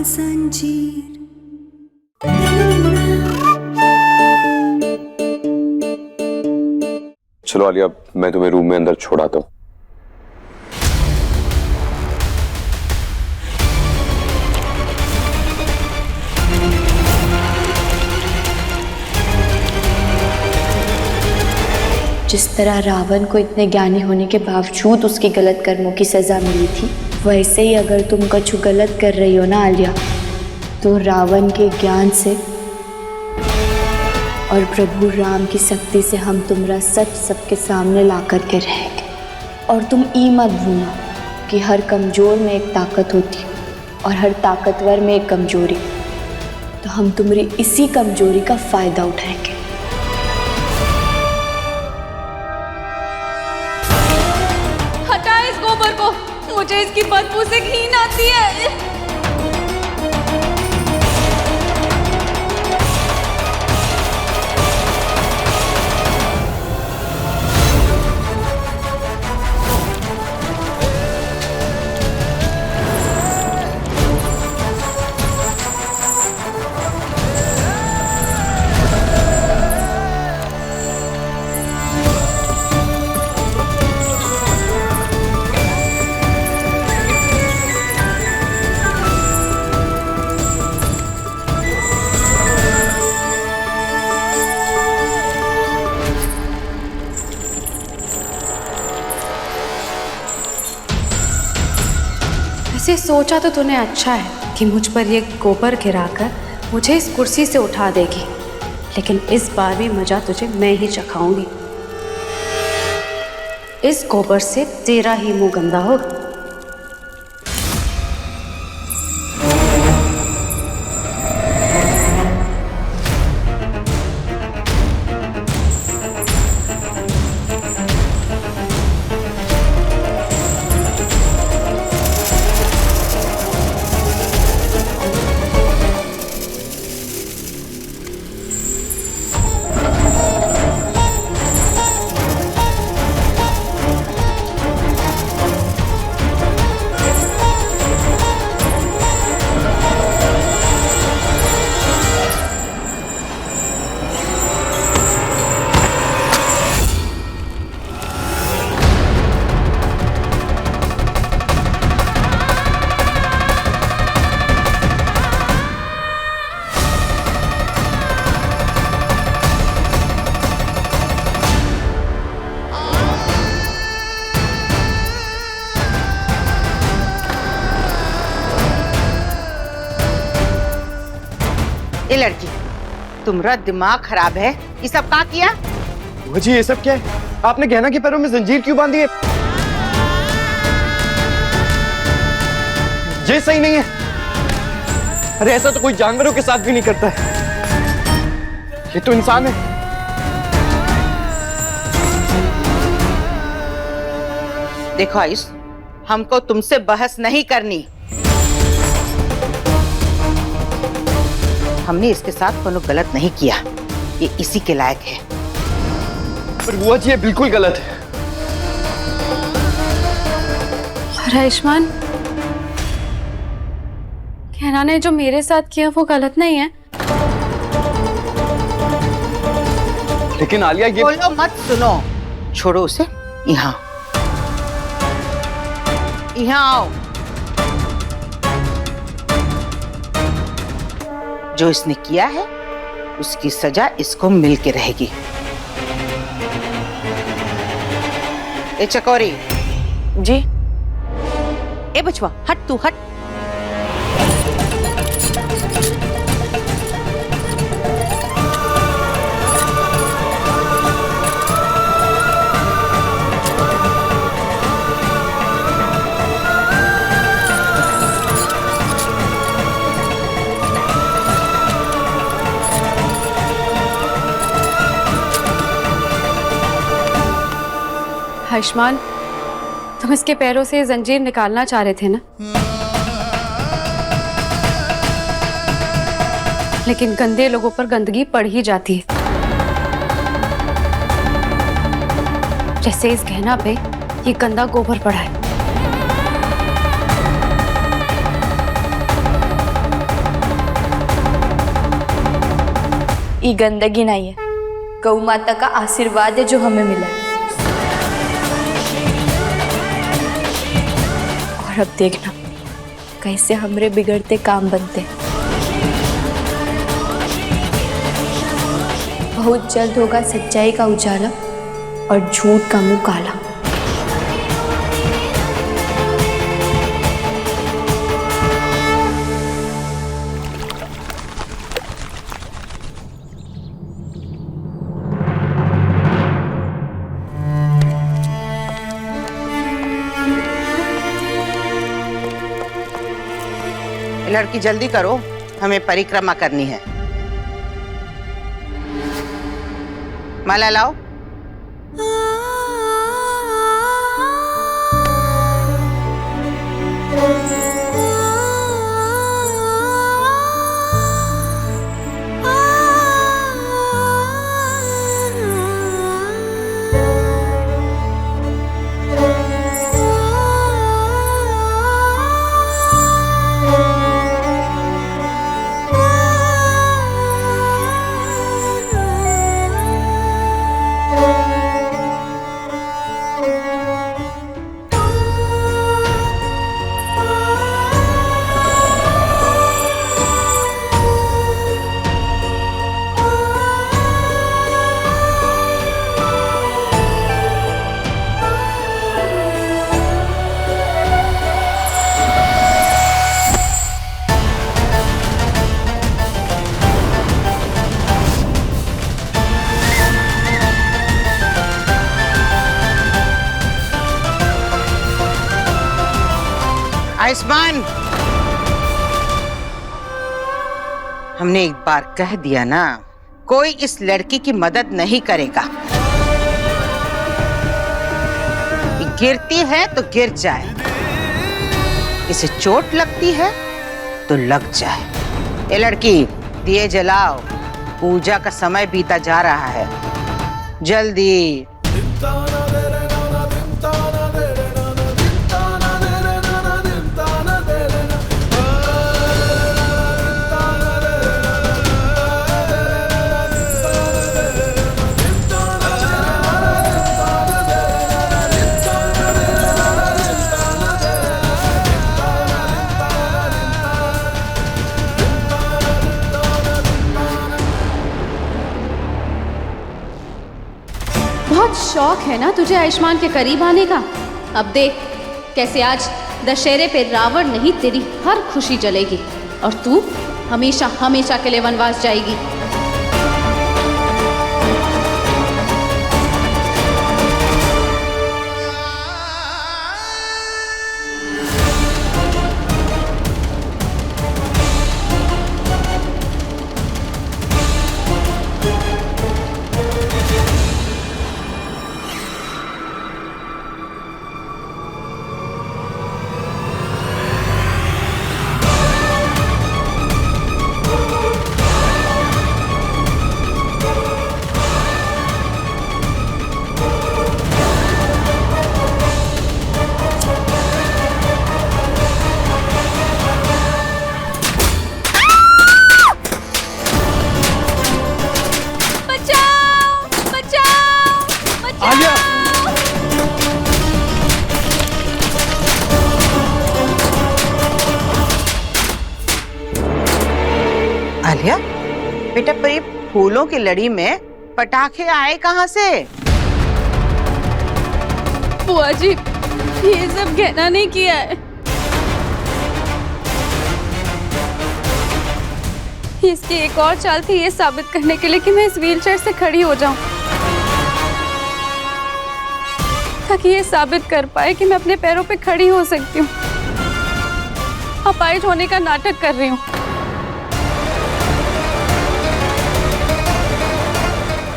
जंजीर। चलो आलिया, मैं तुम्हें रूम में अंदर छोड़ाता हूँ। जिस तरह रावण को इतने ज्ञानी होने के बावजूद उसके गलत कर्मों की सजा मिली थी, वैसे ही अगर तुम कुछ गलत कर रही हो ना आलिया, तो रावण के ज्ञान से और प्रभु राम की शक्ति से हम तुम्हारा सच सबके सामने ला कर के रहेंगे। और तुम ई मत भूलना कि हर कमजोर में एक ताकत होती और हर ताकतवर में एक कमजोरी। तो हम तुम्हारी इसी कमजोरी का फायदा उठाएंगे। इस गोबर को, मुझे इसकी बदबू से घिन आती है। वैसे सोचा तो तूने अच्छा है कि मुझ पर ये गोबर गिराकर मुझे इस कुर्सी से उठा देगी, लेकिन इस बार भी मजा तुझे मैं ही चखाऊंगी। इस गोबर से तेरा ही मुंह गंदा होगा। ये लड़की, तुम्हारा दिमाग खराब है। ये सब कहाँ किया? वो जी ये सब क्या है? आपने गहना के पैरों में जंजीर क्यों बांधी है? ये सही नहीं है। अरे ऐसा तो कोई जानवरों के साथ भी नहीं करता है। ये तो इंसान है। देखो आयुष, हमको तुमसे बहस नहीं करनी। हमने इसके साथ कोनो गलत नहीं किया। ये इसी के लायक है। पर बुआ जी ये बिल्कुल गलत है। और आयुष्मान, कहना ने जो मेरे साथ किया वो गलत नहीं है। लेकिन आलिया ये बोलो मत, सुनो। छोड़ो उसे। यहाँ आओ। जो इसने किया है उसकी सजा इसको मिल के रहेगी। ए चकोरी जी। ए बचवा, हट तू हट। आयुष्मान, तुम इसके पैरों से जंजीर निकालना चाह रहे थे ना? लेकिन गंदे लोगों पर गंदगी पड़ ही जाती है। जैसे इस गहना पे ये गंदा गोबर पड़ा है। ये गंदगी नहीं है, गौ माता का आशीर्वाद है जो हमें मिला है। और अब देखना कैसे हमरे बिगड़ते काम बनते। बहुत जल्द होगा सच्चाई का उजाला और झूठ का मुंह काला। लड़की जल्दी करो, हमें परिक्रमा करनी है। माला लाओ। आयुष्मान, हमने एक बार कह दिया ना, कोई इस लड़की की मदद नहीं करेगा। गिरती है तो गिर जाए, इसे चोट लगती है तो लग जाए। ये लड़की दिए जलाओ, पूजा का समय बीता जा रहा है, जल्दी। बहुत शौक है ना तुझे आयुष्मान के करीब आने का। अब देख कैसे आज दशहरे पे रावण नहीं तेरी हर खुशी जलेगी और तू हमेशा हमेशा के लिए वनवास जाएगी। आलिया, बेटा पर ये फूलों की लड़ी में पटाखे आए कहाँ से? बुआ जी, ये सब गहना नहीं किया है। इसकी एक और चाल थी ये साबित करने के लिए कि मैं इस व्हीलचेयर से खड़ी हो जाऊं, ताकि ये साबित कर पाए कि मैं अपने पैरों पे खड़ी हो सकती हूँ। अपाहिज होने का नाटक कर रही हूँ।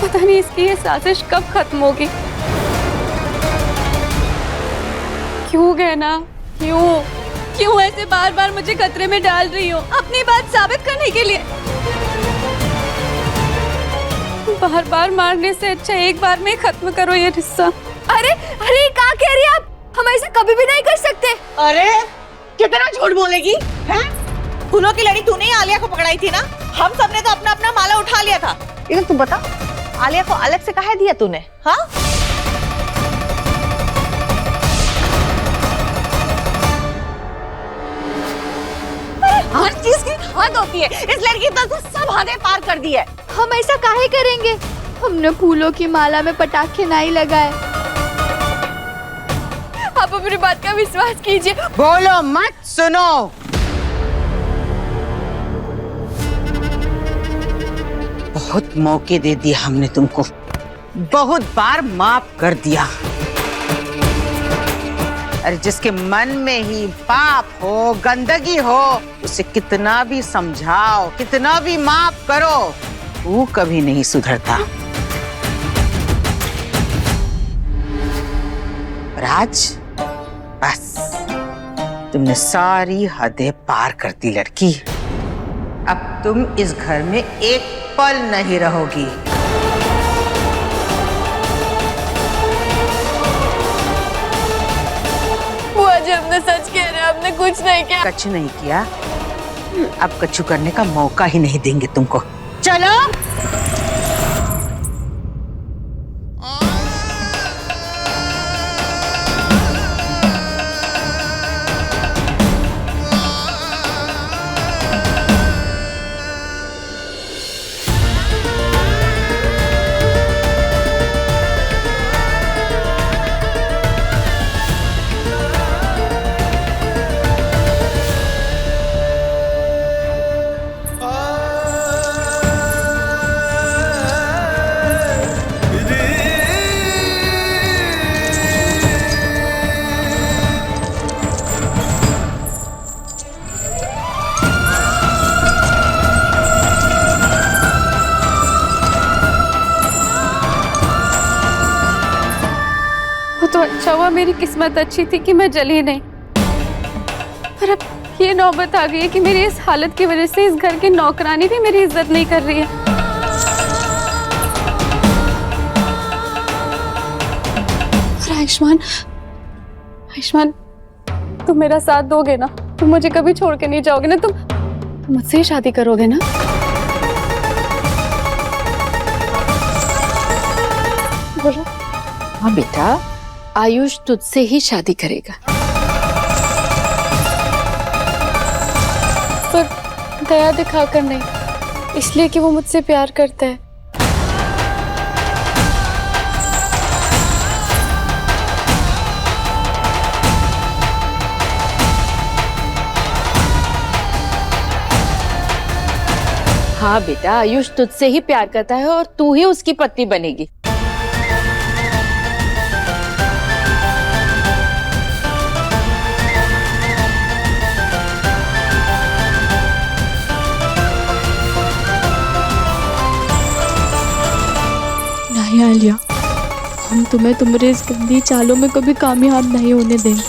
पता नहीं इसकी ये साजिश कब खत्म होगी। क्यों गहना, क्यों ऐसे बार बार मुझे खतरे में डाल रही हो अपनी बात साबित करने के लिए? बार बार मारने से अच्छा एक बार में खत्म करो ये रिश्ता। अरे अरे क्या कह रही हैं आप? हम ऐसा कभी भी नहीं कर सकते। अरे कितना झूठ बोलेगी हैं? फूलों की लड़ी तूने ही आलिया को पकड़ाई थी ना? हम सबने तो अपना अपना माला उठा लिया था। लेकिन तू बता, आलिया को अलग से काहे दिया तूने? हाँ, हर चीज की हद होती है। इस लड़की ने तो सब हदें पार कर दी है। हम ऐसा काहे करेंगे? हमने फूलों की माला में पटाखे नहीं लगाए। आप अपनी बात का विश्वास कीजिए। बोलो मत, सुनो। बहुत मौके दे दिए हमने तुमको, बहुत बार माफ कर दिया। अरे जिसके मन में ही पाप हो, गंदगी हो, उसे कितना भी समझाओ, कितना भी माफ करो, वो कभी नहीं सुधरता। राज, बस तुमने सारी हदें पार कर दी लड़की। अब तुम इस घर में एक पल नहीं रहोगी। बुआ जी, हमने सच कह रहे हैं, हमने कुछ नहीं किया। कछु नहीं किया, अब कछु करने का मौका ही नहीं देंगे तुमको। चलो। तो अच्छा हुआ, मेरी किस्मत अच्छी थी कि मैं जली नहीं। पर अब ये नौबत आ गई है कि मेरी इस हालत की वजह से इस घर की नौकरानी भी मेरी इज्जत नहीं कर रही है। और आयुष्मान, आयुष्मान, तुम मेरा साथ दोगे ना? तुम मुझे कभी छोड़ के नहीं जाओगे ना? तुम मुझसे ही शादी करोगे ना? बोलो। हाँ बेटा, आयुष तुझसे ही शादी करेगा। पर दया दिखाकर नहीं, इसलिए कि वो मुझसे प्यार करता है। हाँ बेटा, आयुष तुझसे ही प्यार करता है और तू ही उसकी पत्नी बनेगी। नहीं आलिया, हम तुम्हें तुम्हारे इस गंदी चालों में कभी कामयाब नहीं होने देंगे।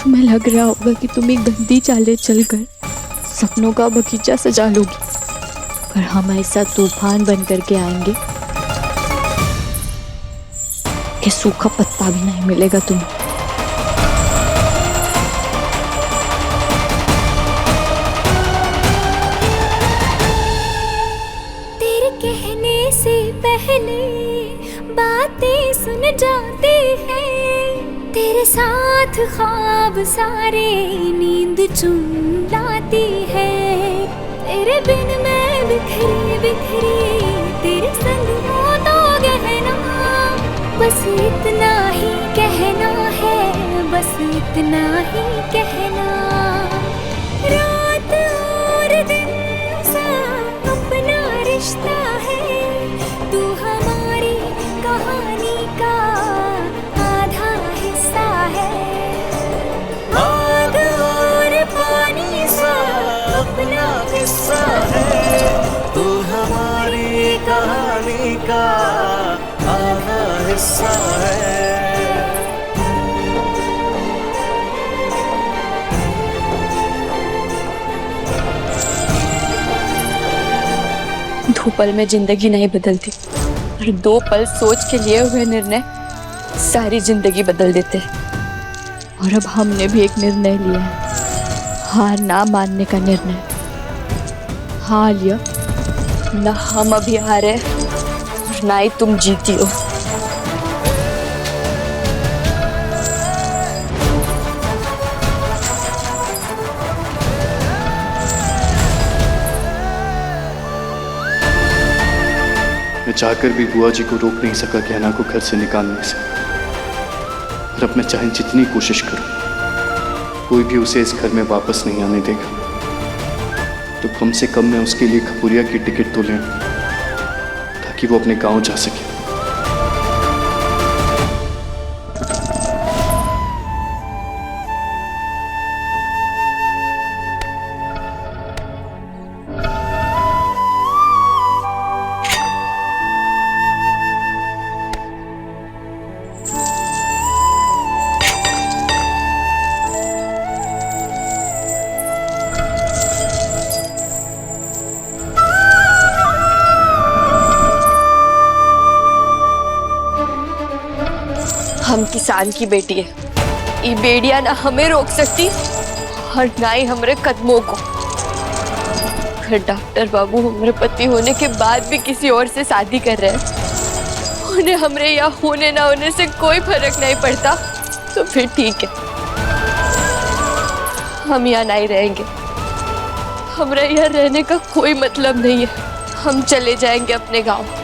तुम्हें लग रहा होगा कि तुम एक गंदी चालें चलकर सपनों का बगीचा सजा लोगी, पर हम ऐसा तूफान बन करके आएंगे कि सूखा पत्ता भी नहीं मिलेगा तुम्हें। तेरे कहने से पहले बातें सुन जाते हैं, तेरे साथ ख्वाब सारे नींद चुन लाती है। तेरे बिन मैं बिखरी बिखरी, तेरे संग हो तो गहना, बस इतना ही कहना है, बस इतना ही कहना। रात और दिन सा अपना रिश्ता है, तू हमारी कहानी का आधा हिस्सा है। आग और पानी सा अपना हिस्सा है, तू हमारी कहानी का आधा हिस्सा है। दो पल में जिंदगी नहीं बदलती, और दो पल सोच के लिए हुए निर्णय सारी जिंदगी बदल देते हैं। और अब हमने भी एक निर्णय लिया है, हार ना मानने का निर्णय। हाँ आलिया, ना हम अभी हारे और ना ही तुम जीती हो। मैं चाहकर भी बुआ जी को रोक नहीं सका कहना को घर से निकालने से। और अब मैं चाहे जितनी कोशिश करूं, कोई भी उसे इस घर में वापस नहीं आने देगा। तो कम से कम मैं उसके लिए खपुरिया की टिकट तो ले आऊं, ताकि वो अपने गांव जा सके। हम किसान की बेटी है, ये बेड़िया ना हमें रोक सकती और ना ही हमारे कदमों को। अगर डॉक्टर बाबू हमारे पति होने के बाद भी किसी और से शादी कर रहे हैं, उन्हें हमारे यहाँ होने ना होने से कोई फर्क नहीं पड़ता, तो फिर ठीक है, हम यहाँ नहीं रहेंगे। हमारे यहाँ रहने का कोई मतलब नहीं है, हम चले जाएंगे अपने गाँव।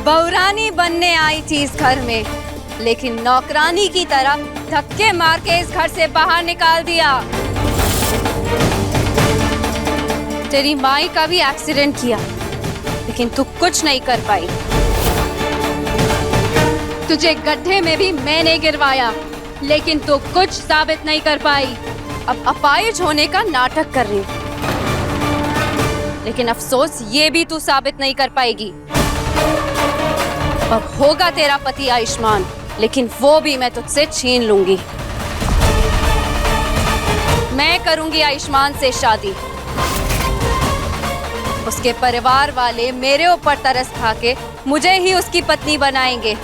बहुरानी बनने आई थी इस घर में, लेकिन नौकरानी की तरह धक्के मार के इस घर से बाहर निकाल दिया। तेरी माई का भी एक्सीडेंट किया, लेकिन तू कुछ नहीं कर पाई। तुझे गड्ढे में भी मैंने गिरवाया, लेकिन तू कुछ साबित नहीं कर पाई। अब अपाहिज होने का नाटक कर रही, लेकिन अफसोस ये भी तू साबित नहीं कर पाएगी। अब होगा तेरा पति आयुष्मान, लेकिन वो भी मैं तुझसे छीन लूंगी। मैं करूंगी आयुष्मान से शादी। उसके परिवार वाले मेरे ऊपर तरस खा के मुझे ही उसकी पत्नी बनाएंगे।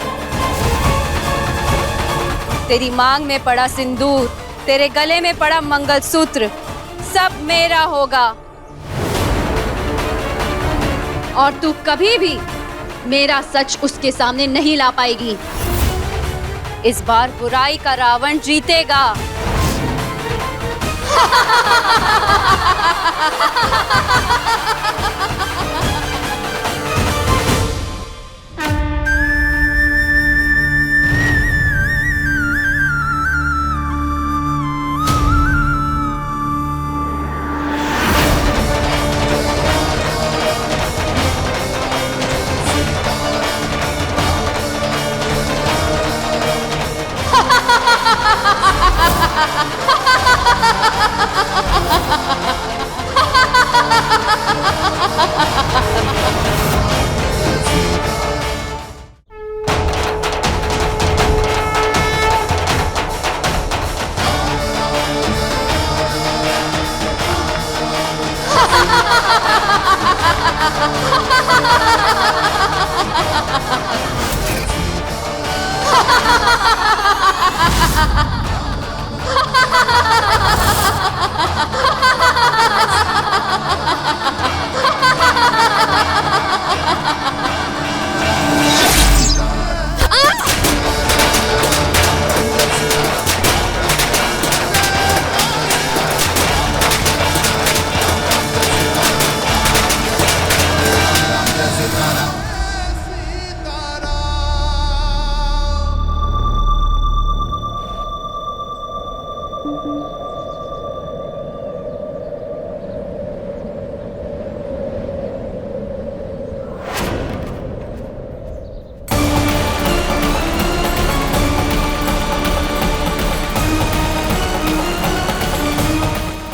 तेरी मांग में पड़ा सिंदूर, तेरे गले में पड़ा मंगलसूत्र, सब मेरा होगा। और तू कभी भी मेरा सच उसके सामने नहीं ला पाएगी। इस बार बुराई का रावण जीतेगा।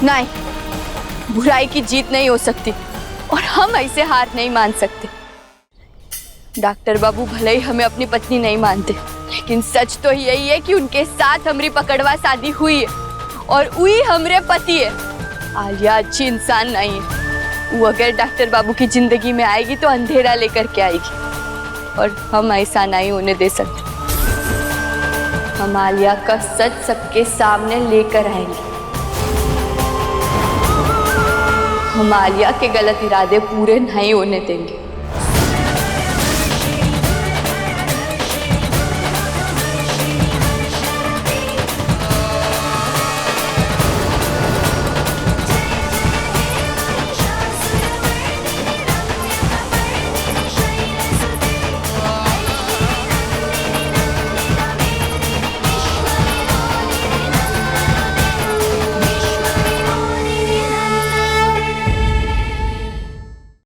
नहीं, बुराई की जीत नहीं हो सकती और हम ऐसे हार नहीं मान सकते। डॉक्टर बाबू भले ही हमें अपनी पत्नी नहीं मानते, लेकिन सच तो यही है कि उनके साथ हमारी पकड़वा शादी हुई है और वही हमारे पति है। आलिया अच्छी इंसान नहीं है। वो अगर डॉक्टर बाबू की जिंदगी में आएगी तो अंधेरा लेकर के आएगी और हम ऐसा नहीं होने दे सकते। हम आलिया का सच सबके सामने लेकर आएंगे। हम आलिया के गलत इरादे पूरे नहीं होने देंगे।